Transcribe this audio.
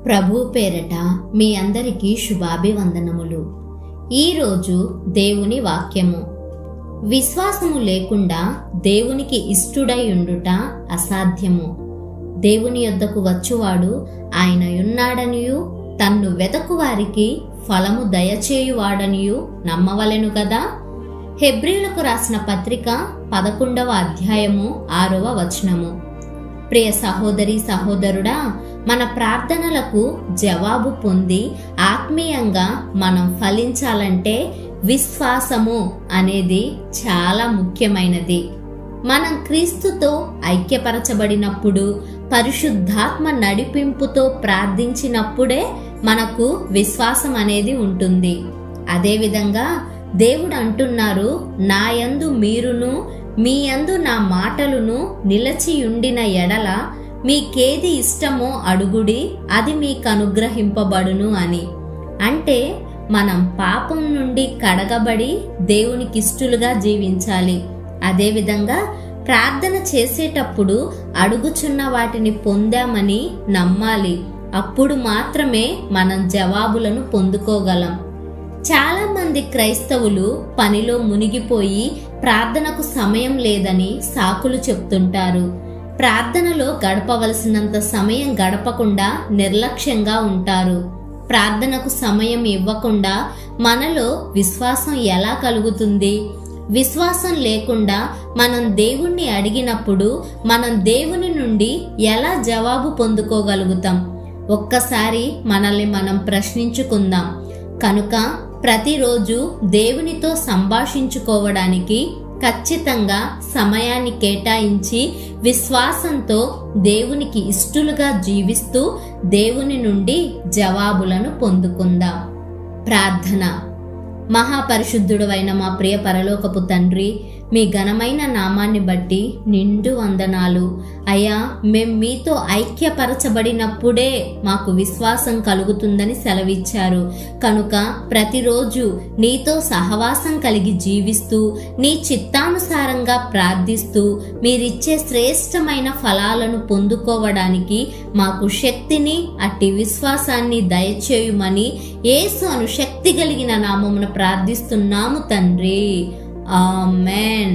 ప్రభు పేరట మీ అందరికీ శుభాభివందనములు. ఈరోజు దేవుని వాక్యము. విశ్వాసము లేకుండా దేవునికి ఇష్టుడై ఉండుట అసాధ్యము. దేవుని యొద్దకు వచ్చువాడు ఆయన ఉన్నాడనియు తన్ను వెతకు వారికి ఫలము దయచేయువాడనియు నమ్మవలెను కదా. హెబ్రీయులకు రాసిన పత్రిక 11వ అధ్యాయము 6వ వచనము. ప్రియ సహోదరి సహోదరుడా, మన ప్రార్థనలకు జవాబు పొంది ఆత్మీయంగా మనం ఫలించాలంటే విశ్వాసము అనేది చాలా ముఖ్యమైనది. మనం క్రీస్తుతో ఐక్యపరచబడినప్పుడు, పరిశుద్ధాత్మ నడిపింపుతో ప్రార్థించినప్పుడే మనకు విశ్వాసం అనేది ఉంటుంది. అదేవిధంగా దేవుడు అంటున్నారు, నా యందు మీరును మీ యందు నా మాటలును నిలచియుండిన ఎడల మీకేది ఇష్టమో అడుగుడి, అది మీకు అనుగ్రహింపబడును అని. అంటే మనం పాపం నుండి కడగబడి దేవునికి ఇష్టలుగా జీవించాలి. అదేవిధంగా ప్రార్థన చేసేటప్పుడు అడుగుచున్న వాటిని పొందామని నమ్మాలి. అప్పుడు మాత్రమే మనం జవాబులను పొందుకోగలం. చాలా మంది క్రైస్తవులు పనిలో మునిగిపోయి ప్రార్థనకు సమయం లేదని సాకులు చెప్తుంటారు. ప్రార్థనలో గడపవలసినంత సమయం గడపకుండా నిర్లక్ష్యంగా ఉంటారు. ప్రార్థనకు సమయం ఇవ్వకుండా మనలో విశ్వాసం ఎలా కలుగుతుంది? విశ్వాసం లేకుండా మనం దేవుణ్ణి అడిగినప్పుడు మనం దేవుని నుండి ఎలా జవాబు పొందుకోగలుగుతాం? ఒక్కసారి మనల్ని మనం ప్రశ్నించుకుందాం. కనుక ప్రతిరోజు దేవునితో సంభాషించుకోవడానికి ఖచ్చితంగా సమయాన్ని కేటాయించి విశ్వాసంతో దేవునికి ఇష్టలుగా జీవిస్తూ దేవుని నుండి జవాబులను పొందుకుందాం. ప్రార్థన. మహాపరిశుద్ధుడైన మా ప్రియ పరలోకపు తండ్రి, మీ ఘనమైన నామాన్ని బట్టి నిండు వందనాలు అయ్యా. మేం మీతో ఐక్యపరచబడినప్పుడే మాకు విశ్వాసం కలుగుతుందని సెలవిచ్చారు. కనుక ప్రతిరోజు నీతో సహవాసం కలిగి జీవిస్తూ నీ చిత్తానుసారంగా ప్రార్థిస్తూ మీరిచ్చే శ్రేష్టమైన ఫలాలను పొందుకోవడానికి మాకు శక్తిని, అట్టి విశ్వాసాన్ని దయచేయుమని యేసు అను శక్తి కలిగిన నామమున ప్రార్థిస్తున్నాము తండ్రి. ఆమేన్.